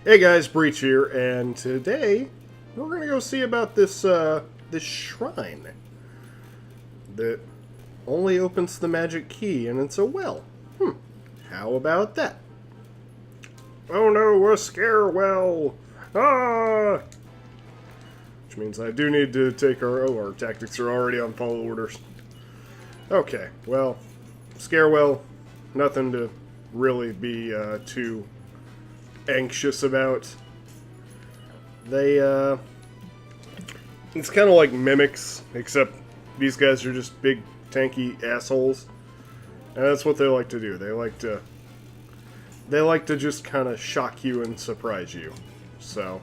Hey guys, Breach here, and today we're gonna go see about this shrine that only opens the magic key, and it's a well. How about that? Oh no, a scare well! Ah! Which means I do need to take our tactics are already on follow orders. Okay, well, scare well, nothing to really be too anxious about. They, it's kind of like mimics, except these guys are just big, tanky assholes. And that's what they like to do. They like to just kind of shock you and surprise you. So,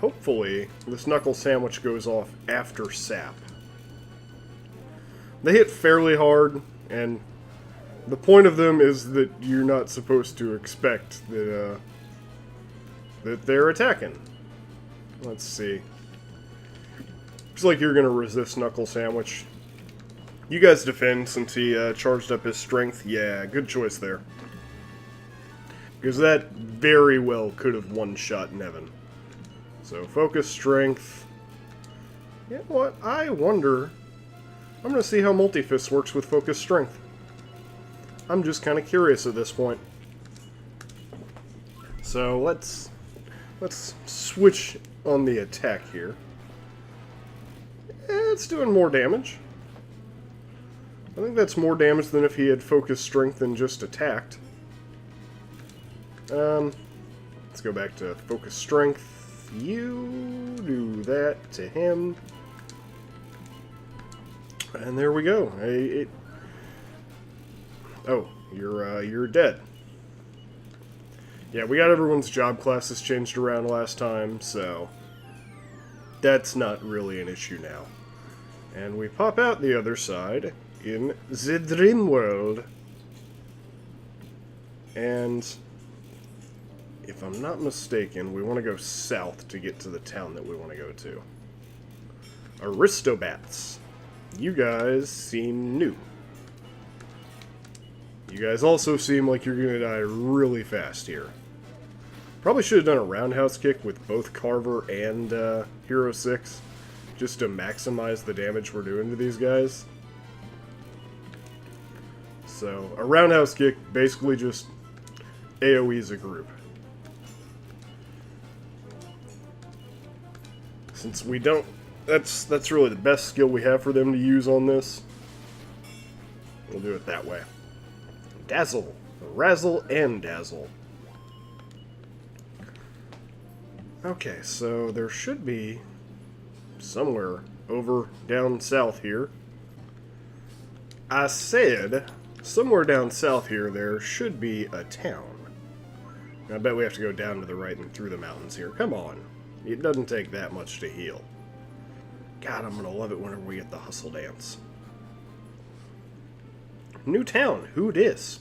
hopefully, this knuckle sandwich goes off after sap. They hit fairly hard, and the point of them is that you're not supposed to expect that, that they're attacking. Let's see. Looks like you're going to resist Knuckle Sandwich. You guys defend since he charged up his strength. Yeah, good choice there. Because that very well could have one-shot Nevin. So, focus strength. You know what? I wonder... I'm going to see how Multi-Fist works with focus strength. I'm just kind of curious at this point. So, let's switch on the attack here. It's doing more damage. I think that's more damage than if he had focus strength and just attacked. Let's go back to focus strength. You do that to him. And there we go. Oh, you're dead. Yeah, we got everyone's job classes changed around last time, so that's not really an issue now. And we pop out the other side in the dream world. And if I'm not mistaken, we want to go south to get to the town that we want to go to. Aristobats. You guys seem new. You guys also seem like you're going to die really fast here. Probably should have done a roundhouse kick with both Carver and Hero 6, just to maximize the damage we're doing to these guys. So, a roundhouse kick basically just AoEs a group. Since we don't... That's really the best skill we have for them to use on this. We'll do it that way. Dazzle. Razzle and dazzle. Okay, so there should be somewhere over down south here. I said somewhere down south here there should be a town. I bet we have to go down to the right and through the mountains here. Come on. It doesn't take that much to heal. God, I'm going to love it whenever we get the hustle dance. New town. Who dis?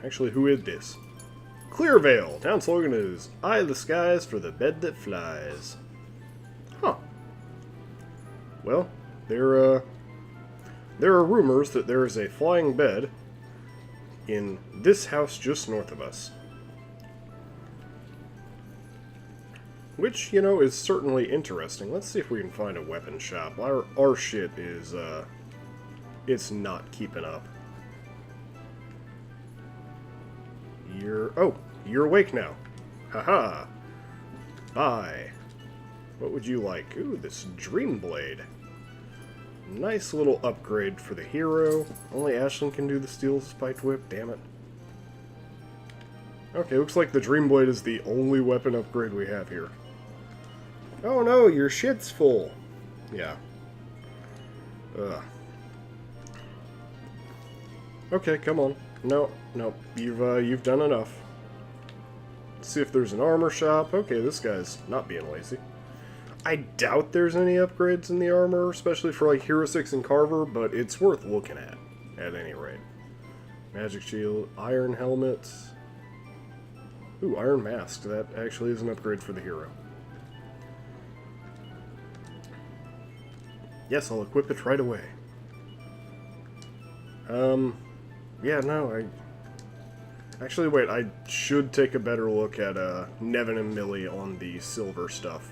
Actually, who is this? Clearvale. Town slogan is, "Eye the skies for the bed that flies." Huh. Well, there are rumors that there is a flying bed in this house just north of us. Which, you know, is certainly interesting. Let's see if we can find a weapon shop. Our shit is, it's not keeping up. You're awake now. Haha. Bye. What would you like? Ooh, this Dream Blade. Nice little upgrade for the hero. Only Ashlyn can do the Steel Spiked Whip, damn it. Okay, looks like the Dream Blade is the only weapon upgrade we have here. Oh no, your shit's full. Yeah. Ugh. Okay, come on. No, you've done enough. Let's see if there's an armor shop. Okay, this guy's not being lazy. I doubt there's any upgrades in the armor, especially for like Hero 6 and Carver, but it's worth looking at any rate. Magic Shield, Iron Helmet. Ooh, Iron Mask. That actually is an upgrade for the hero. Yes, I'll equip it right away. Yeah, no, Actually, wait, I should take a better look at Nevin and Millie on the silver stuff.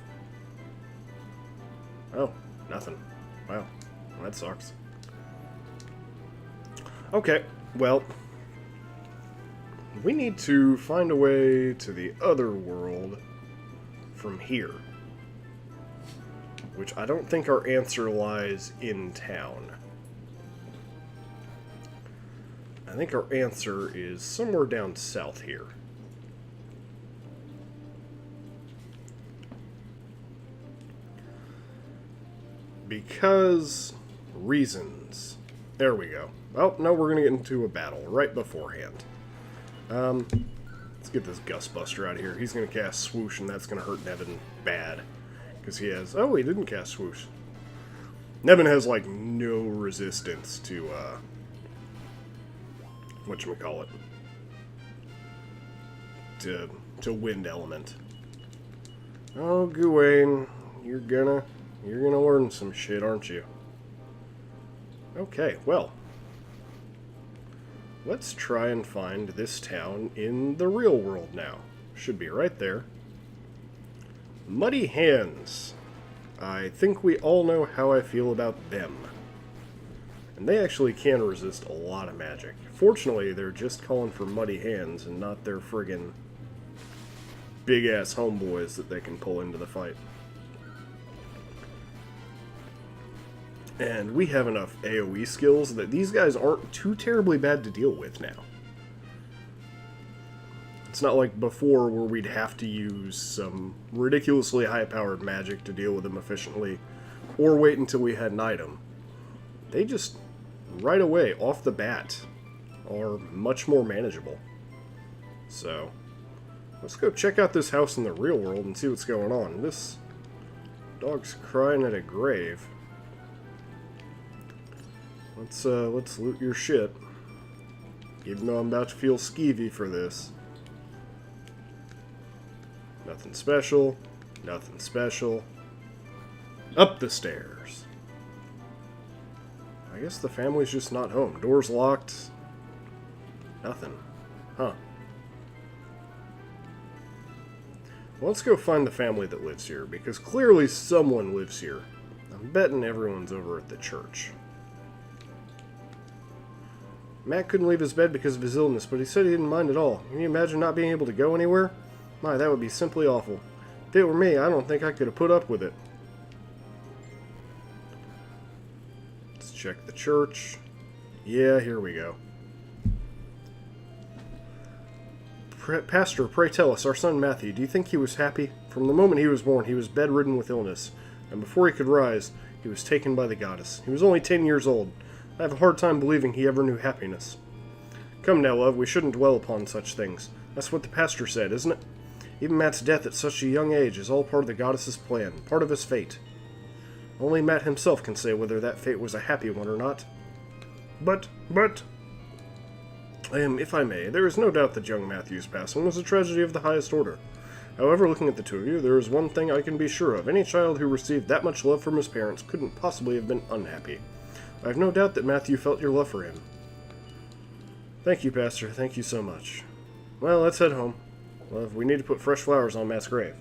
Oh, nothing. Wow, that sucks. Okay, well, we need to find a way to the other world from here. Which I don't think our answer lies in town. I think our answer is somewhere down south here. Because reasons. There we go. Oh, no, we're going to get into a battle right beforehand. Let's get this Gustbuster out of here. He's going to cast Swoosh, and that's going to hurt Nevin bad. Because he has... Oh, he didn't cast Swoosh. Nevin has, like, no resistance to, whatchamacallit. To Wind Element. Oh, Gawain, you're gonna learn some shit, aren't you? Okay, well. Let's try and find this town in the real world now. Should be right there. Muddy Hands. I think we all know how I feel about them. And they actually can resist a lot of magic. Fortunately, they're just calling for Muddy Hands and not their friggin' big-ass homeboys that they can pull into the fight. And we have enough AoE skills that these guys aren't too terribly bad to deal with now. It's not like before where we'd have to use some ridiculously high-powered magic to deal with them efficiently, or wait until we had an item. They just, right away, off the bat, are much more manageable. So, let's go check out this house in the real world and see what's going on. This dog's crying at a grave. Let's loot your shit. Even though I'm about to feel skeevy for this. Nothing special. Nothing special. Up the stairs. I guess the family's just not home. Door's locked. Nothing. Huh. Well, let's go find the family that lives here, because clearly someone lives here. I'm betting everyone's over at the church. Matt couldn't leave his bed because of his illness, but he said he didn't mind at all. Can you imagine not being able to go anywhere? My, that would be simply awful. If it were me, I don't think I could have put up with it. Let's check the church. Yeah, here we go. Pastor, pray tell us, our son Matthew, do you think he was happy? From the moment he was born, he was bedridden with illness, and before he could rise, he was taken by the goddess. He was only 10 years old. I have a hard time believing he ever knew happiness. Come now, love, we shouldn't dwell upon such things. That's what the pastor said, isn't it? Even Matt's death at such a young age is all part of the goddess's plan, part of his fate. Only Matt himself can say whether that fate was a happy one or not. But, if I may, there is no doubt that young Matthew's passing was a tragedy of the highest order. However, looking at the two of you, there is one thing I can be sure of. Any child who received that much love from his parents couldn't possibly have been unhappy. I have no doubt that Matthew felt your love for him. Thank you, Pastor. Thank you so much. Well, let's head home. Love, we need to put fresh flowers on Matt's grave.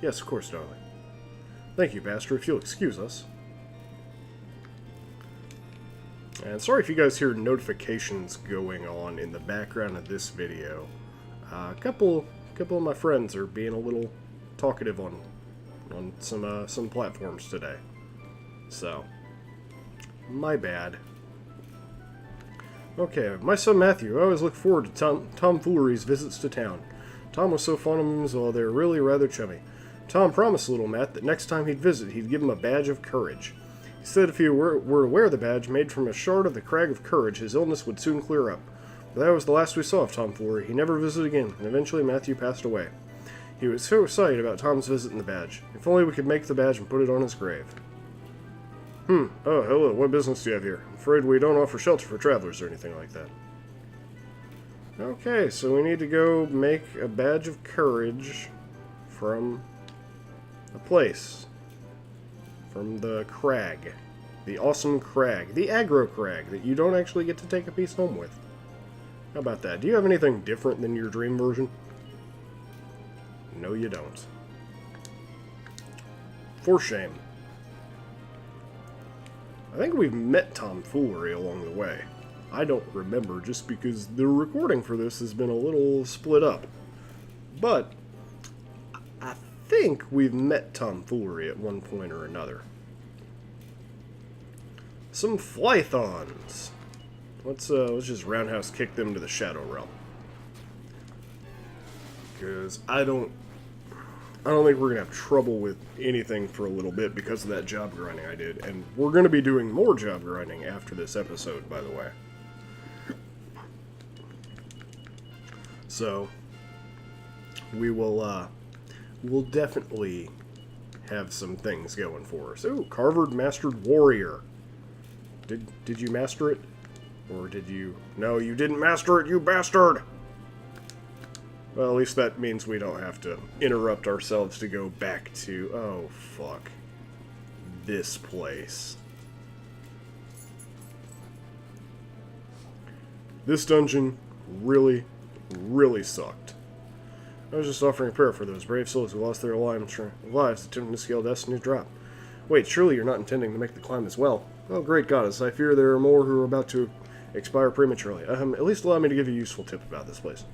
Yes, of course, darling. Thank you, Pastor, if you'll excuse us. And sorry if you guys hear notifications going on in the background of this video. A couple of my friends are being a little talkative on some platforms today. So, my bad. Okay, my son Matthew. I always look forward to Tomfoolery's visits to town. Tom was so fond of him as well, they were really rather chummy. Tom promised little Matt that next time he'd visit, he'd give him a badge of courage. He said if he were to wear the badge made from a shard of the Crag of Courage, his illness would soon clear up. But that was the last we saw of Tomfoolery. He never visited again, and eventually Matthew passed away. He was so excited about Tom's visit and the badge. If only we could make the badge and put it on his grave. Oh, hello, what business do you have here? I'm afraid we don't offer shelter for travelers or anything like that. Okay, so we need to go make a badge of courage from a place. From the crag. The awesome crag. The aggro crag that you don't actually get to take a piece home with. How about that? Do you have anything different than your dream version? No, you don't. For shame. I think we've met tomfoolery along the way. I don't remember, just because the recording for this has been a little split up. But I think we've met tomfoolery at one point or another. Some Flythons. Let's just roundhouse kick them to the Shadow Realm. Because I don't think we're gonna have trouble with anything for a little bit because of that job grinding I did, and we're gonna be doing more job grinding after this episode, by the way. So we'll definitely have some things going for us. Ooh, Carvered Mastered Warrior. Did you master it? Or did you... No, you didn't master it, you bastard! Well, at least that means we don't have to interrupt ourselves to go back to... Oh, fuck. This place. This dungeon really, really sucked. I was just offering a prayer for those brave souls who lost their lives attempting to scale Destiny's Drop. Wait, surely you're not intending to make the climb as well? Oh, great goddess, I fear there are more who are about to expire prematurely. At least allow me to give you a useful tip about this place.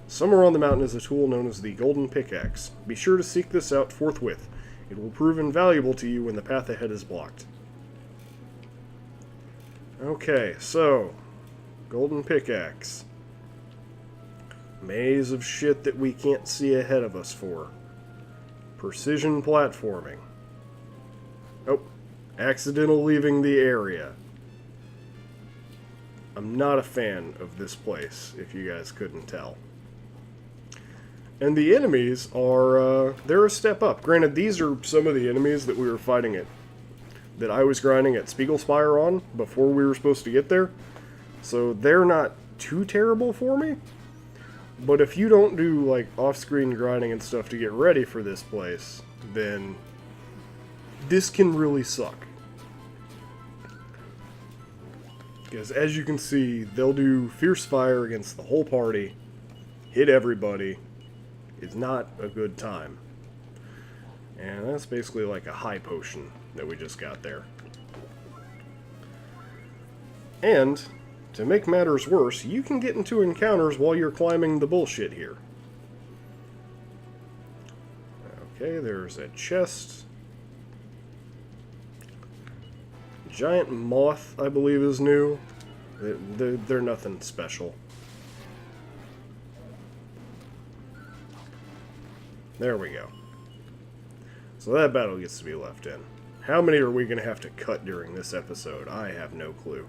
Somewhere on the mountain is a tool known as the Golden Pickaxe. Be sure to seek this out forthwith. It will prove invaluable to you when the path ahead is blocked. Okay, so... Golden Pickaxe. Maze of shit that we can't see ahead of us for. Precision platforming. Oh, accidental leaving the area. I'm not a fan of this place, if you guys couldn't tell. And the enemies are, they're a step up. Granted, these are some of the enemies that we were fighting at, that I was grinding at Spiegelspire on before we were supposed to get there. So they're not too terrible for me. But if you don't do, like, off-screen grinding and stuff to get ready for this place, then this can really suck. Because as you can see, they'll do Fierce Fire against the whole party, hit everybody. It's not a good time. And that's basically like a high potion that we just got there. And, to make matters worse, you can get into encounters while you're climbing the bullshit here. Okay, there's a chest. Giant moth, I believe, is new. They're nothing special. There we go. So that battle gets to be left in. How many are we going to have to cut during this episode? I have no clue.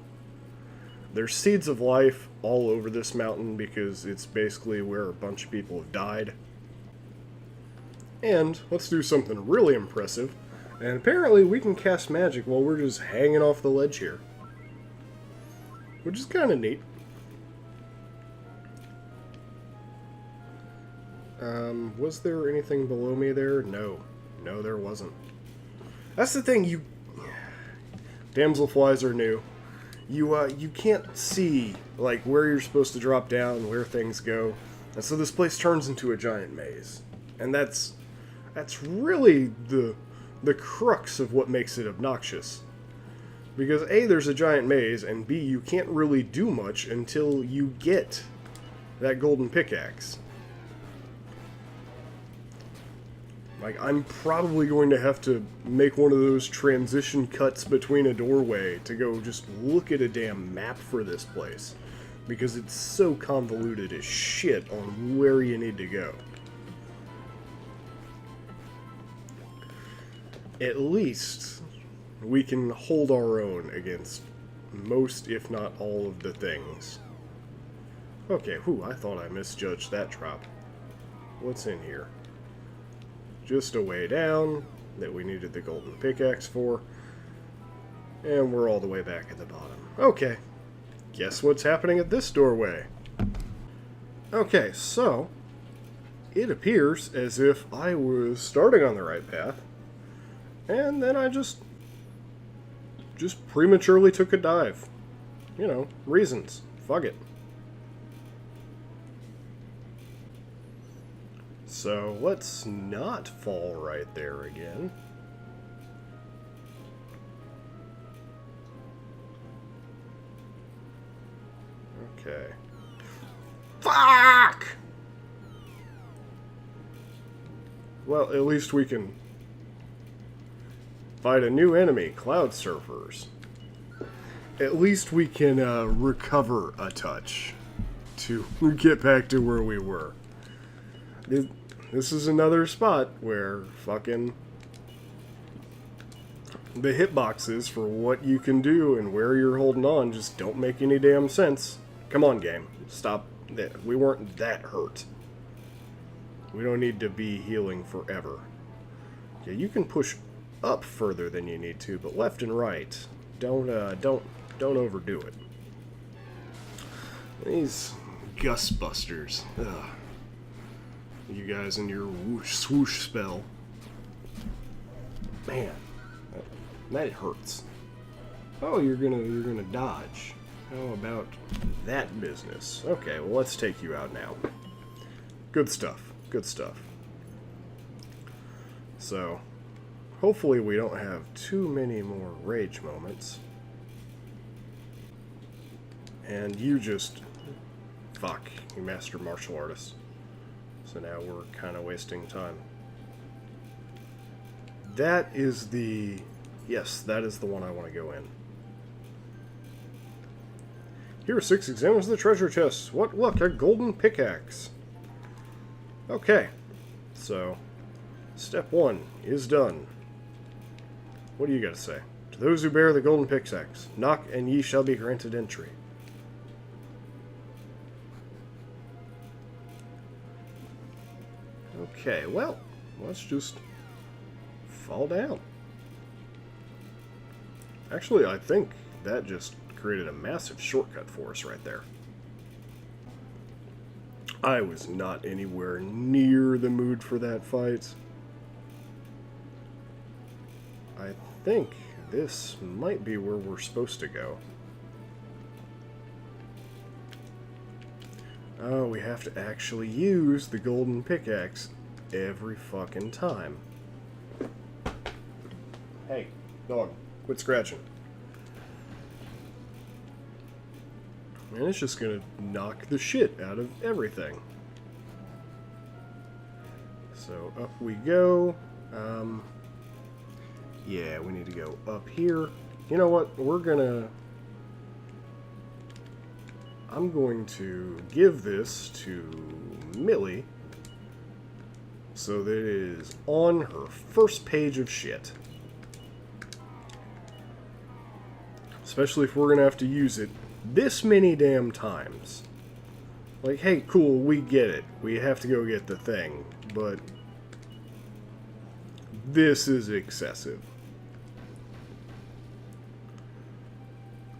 There's seeds of life all over this mountain because it's basically where a bunch of people have died. And let's do something really impressive. And apparently we can cast magic while we're just hanging off the ledge here. Which is kind of neat. Was there anything below me there? No. No, there wasn't. That's the thing, Damselflies are new. You can't see, like, where you're supposed to drop down, where things go. And so this place turns into a giant maze. And that's really the crux of what makes it obnoxious. Because A, there's a giant maze, and B, you can't really do much until you get that golden pickaxe. Like, I'm probably going to have to make one of those transition cuts between a doorway to go just look at a damn map for this place. Because it's so convoluted as shit on where you need to go. At least we can hold our own against most, if not all, of the things. Okay, whew, I thought I misjudged that drop. What's in here? Just a way down that we needed the golden pickaxe for. And we're all the way back at the bottom. Okay, guess what's happening at this doorway? Okay, so it appears as if I was starting on the right path. And then I just prematurely took a dive. You know, reasons. Fuck it. So let's not fall right there again. Okay. Fuck! Well, at least we can fight a new enemy, Cloud Surfers. At least we can recover a touch to get back to where we were. This is another spot where fucking the hitboxes for what you can do and where you're holding on just don't make any damn sense. Come on, game. Stop. We weren't that hurt. We don't need to be healing forever. Yeah, you can push up further than you need to, but left and right. Don't overdo it. These Gustbusters. Ugh. You guys and your whoosh swoosh spell. Man, that hurts. Oh, you're gonna dodge. How about that business? Okay, well, let's take you out now. Good stuff. Good stuff. So, hopefully we don't have too many more rage moments. And you just... Fuck, you master martial artist. So now we're kind of wasting time. That is the... Yes, that is the one I want to go in. Here are 6 examiners of the treasure chests. What? Look, a golden pickaxe. Okay. So, step 1 is done. What do you got to say? To those who bear the golden pickaxe, knock and ye shall be granted entry. Okay, well, let's just fall down. Actually, I think that just created a massive shortcut for us right there. I was not anywhere near the mood for that fight. I think this might be where we're supposed to go. Oh, we have to actually use the golden pickaxe every fucking time. Hey, dog, quit scratching. And it's just gonna knock the shit out of everything. So up we go. Yeah, we need to go up here. You know what? I'm going to give this to Millie so that it is on her first page of shit. Especially if we're going to have to use it this many damn times. Like, hey, cool, we get it. We have to go get the thing, but this is excessive.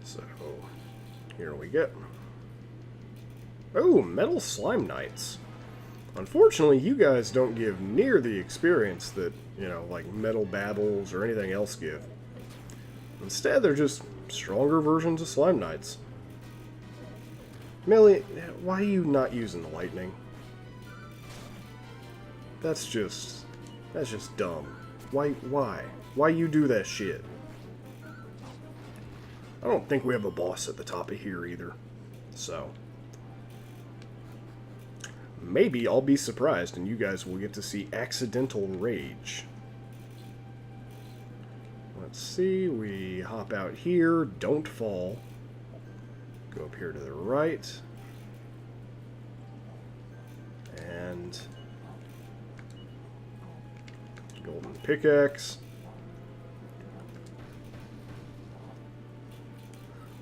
So, here we go. Oh, Metal Slime Knights. Unfortunately, you guys don't give near the experience that, you know, like Metal Battles or anything else give. Instead, they're just stronger versions of Slime Knights. Millie, why are you not using the lightning? That's just dumb. Why you do that shit? I don't think we have a boss at the top of here either. So, maybe I'll be surprised and you guys will get to see Accidental Rage. Let's see, we hop out here, don't fall. Go up here to the right. And golden pickaxe.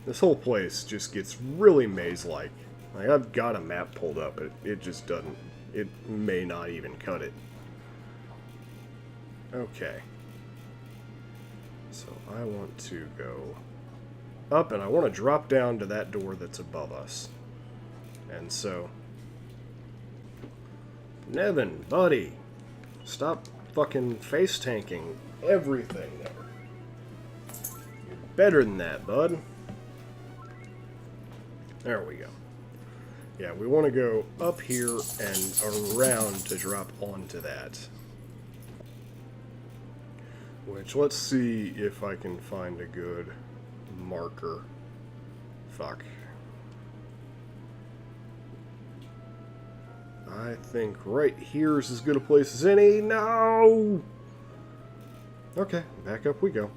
This whole place just gets really maze-like. Like, I've got a map pulled up, it just doesn't. It may not even cut it. Okay. So I want to go up, and I want to drop down to that door that's above us. And so, Nevin, buddy, stop fucking face tanking everything there. You're better than that, bud. There we go. Yeah, we want to go up here and around to drop onto that. Which, let's see if I can find a good marker. Fuck. I think right here is as good a place as any. No! Okay, back up we go.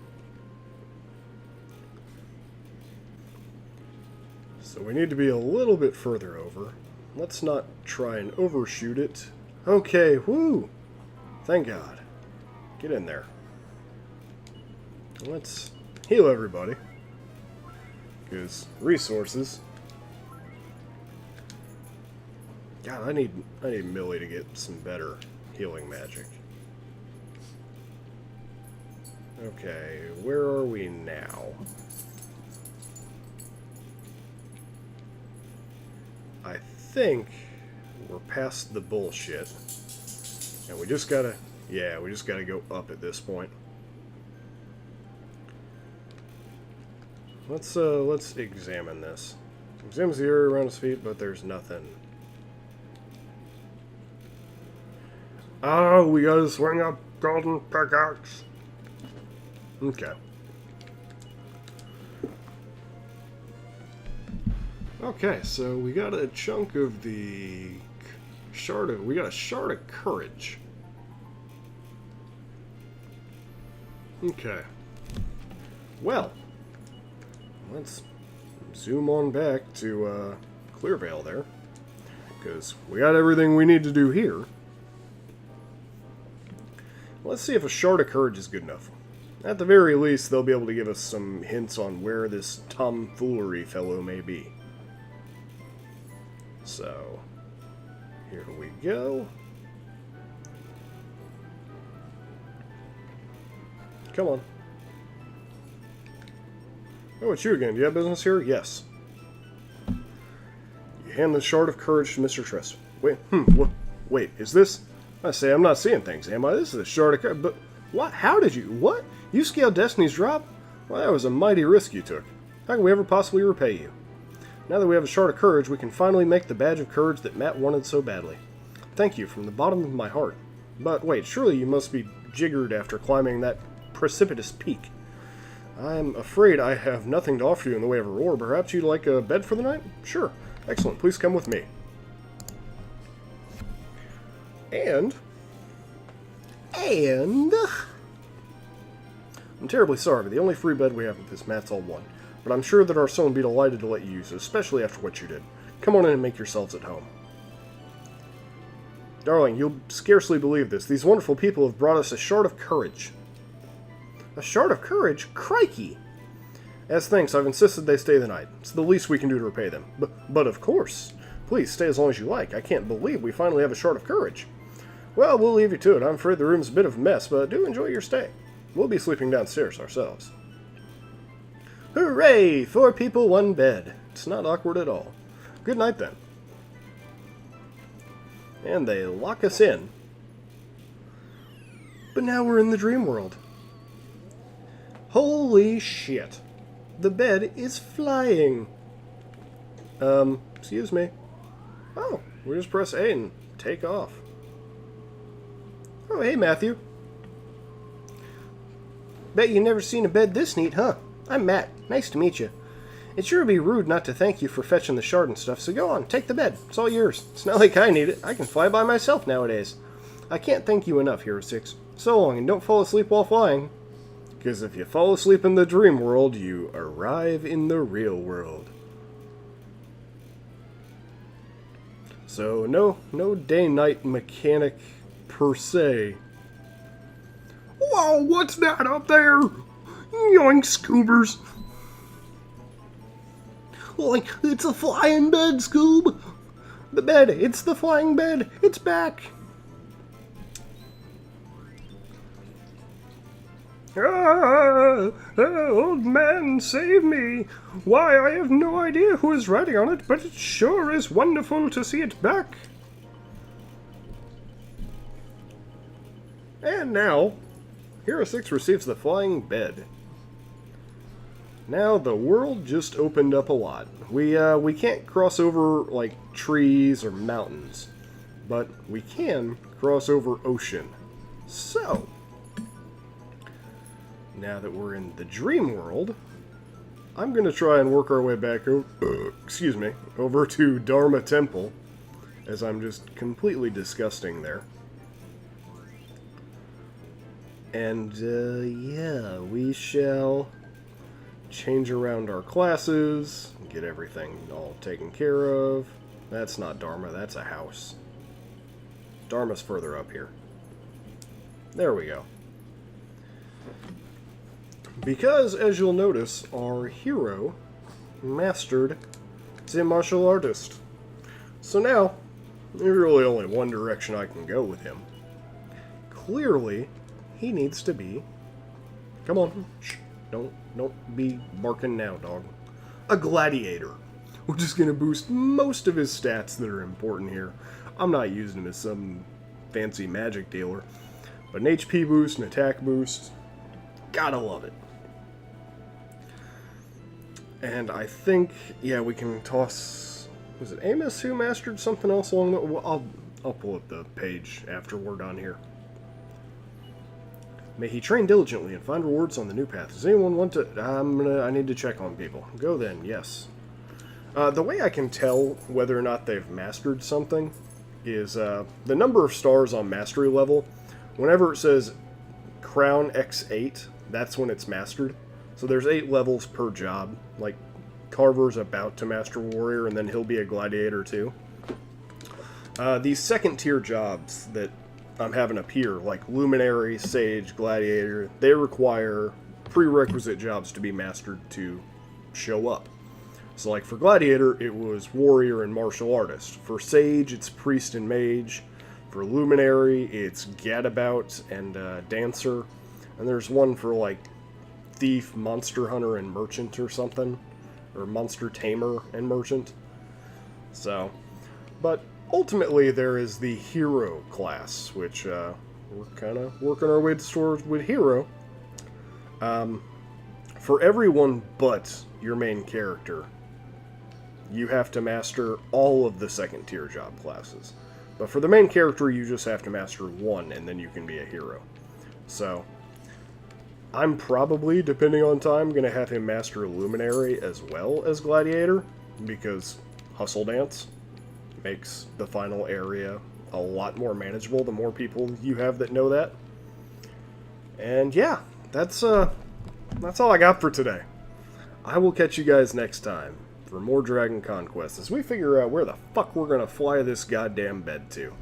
So we need to be a little bit further over. Let's not try and overshoot it. Okay, whoo! Thank God. Get in there. Let's heal everybody. Because resources. God, I need Millie to get some better healing magic. Okay, where are we now? I think we're past the bullshit. And we just gotta, yeah, we just gotta go up at this point. Let's examine this. Examines the area around his feet, but there's nothing. Oh, we gotta swing up golden pickaxe. Okay. Okay, so we got a chunk of the we got a shard of courage. Okay. Well, let's zoom on back to Clearvale there, because we got everything we need to do here. Let's see if a shard of courage is good enough. At the very least, they'll be able to give us some hints on where this tomfoolery fellow may be. So, here we go. Come on. Oh, it's you again. Do you have business here? Yes. You hand the shard of courage to Mr. Tress. Wait, wait, is this? I say I'm not seeing things, am I? This is a shard of courage. But what? How did you? What? You scaled Destiny's Drop? Well, that was a mighty risk you took. How can we ever possibly repay you? Now that we have a shard of courage, we can finally make the badge of courage that Matt wanted so badly. Thank you from the bottom of my heart. But wait, surely you must be jiggered after climbing that precipitous peak. I'm afraid I have nothing to offer you in the way of a reward. Perhaps you'd like a bed for the night? Sure. Excellent. Please come with me. And I'm terribly sorry, but the only free bed we have is Matt's all one. But I'm sure that our son would be delighted to let you use it, especially after what you did. Come on in and make yourselves at home. Darling, you'll scarcely believe this. These wonderful people have brought us a shard of courage. A shard of courage? Crikey! As thanks, I've insisted they stay the night. It's the least we can do to repay them. But of course. Please, stay as long as you like. I can't believe we finally have a shard of courage. Well, we'll leave you to it. I'm afraid the room's a bit of a mess, but do enjoy your stay. We'll be sleeping downstairs ourselves. Hooray! 4 people, 1 bed. It's not awkward at all. Good night, then. And they lock us in. But now we're in the dream world. Holy shit. The bed is flying. Excuse me. Oh, we just press A and take off. Oh, hey, Matthew. Bet you never seen a bed this neat, huh? I'm Matt. Nice to meet you. It sure would be rude not to thank you for fetching the shard and stuff, so go on, take the bed. It's all yours. It's not like I need it. I can fly by myself nowadays. I can't thank you enough, Hero 6. So long, and don't fall asleep while flying. Because if you fall asleep in the dream world, you arrive in the real world. So, no day-night mechanic per se. Whoa, what's that up there? Yoink, Scoobers. Like, it's a flying bed, Scoob. The bed, it's the flying bed. It's back. Old man, save me. Why, I have no idea who is riding on it, but it sure is wonderful to see it back. And now, Hero 6 receives the flying bed. Now the world just opened up a lot. We can't cross over like trees or mountains, but we can cross over ocean. So now that we're in the dream world, I'm gonna try and work our way back over to Dharma Temple, as I'm just completely disgusting there. And yeah, we shall change around our classes, get everything all taken care of. That's not Dharma, that's a house. Dharma's further up here. There we go. Because, as you'll notice, our hero mastered the martial artist. So now, there's really only one direction I can go with him. Clearly, he needs to be... Come on, shh. Don't be barking now, dog. A gladiator. We're just gonna boost most of his stats that are important here. I'm not using him as some fancy magic dealer. But an HP boost, an attack boost, gotta love it. And I think, yeah, we can toss... Was it Amos who mastered something else along the... Well, I'll pull up the page after we're done here. May he train diligently and find rewards on the new path. Does anyone want to... I need to check on people. Go then, yes. The way I can tell whether or not they've mastered something is the number of stars on mastery level. Whenever it says Crown X8, that's when it's mastered. So there's 8 levels per job. Like, Carver's about to master Warrior, and then he'll be a Gladiator too. These second tier jobs that I'm having up here, like Luminary, Sage, Gladiator, they require prerequisite jobs to be mastered to show up. So like for Gladiator, it was Warrior and Martial Artist. For Sage, it's Priest and Mage. For Luminary, it's Gadabout and Dancer. And there's one for like Thief, Monster Hunter, and Merchant or something. Or Monster Tamer and Merchant. So, but ultimately there is the Hero class, which we're kind of working our way towards with Hero. For everyone but your main character, you have to master all of the second tier job classes. But for the main character, you just have to master one, and then you can be a hero. So, I'm probably, depending on time, going to have him master Luminary as well as Gladiator, because Hustle Dance makes the final area a lot more manageable the more people you have that know that. And yeah, that's all I got for today. I will catch you guys next time for more Dragon Conquest as we figure out where the fuck we're going to fly this goddamn bed to.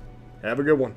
Have a good one.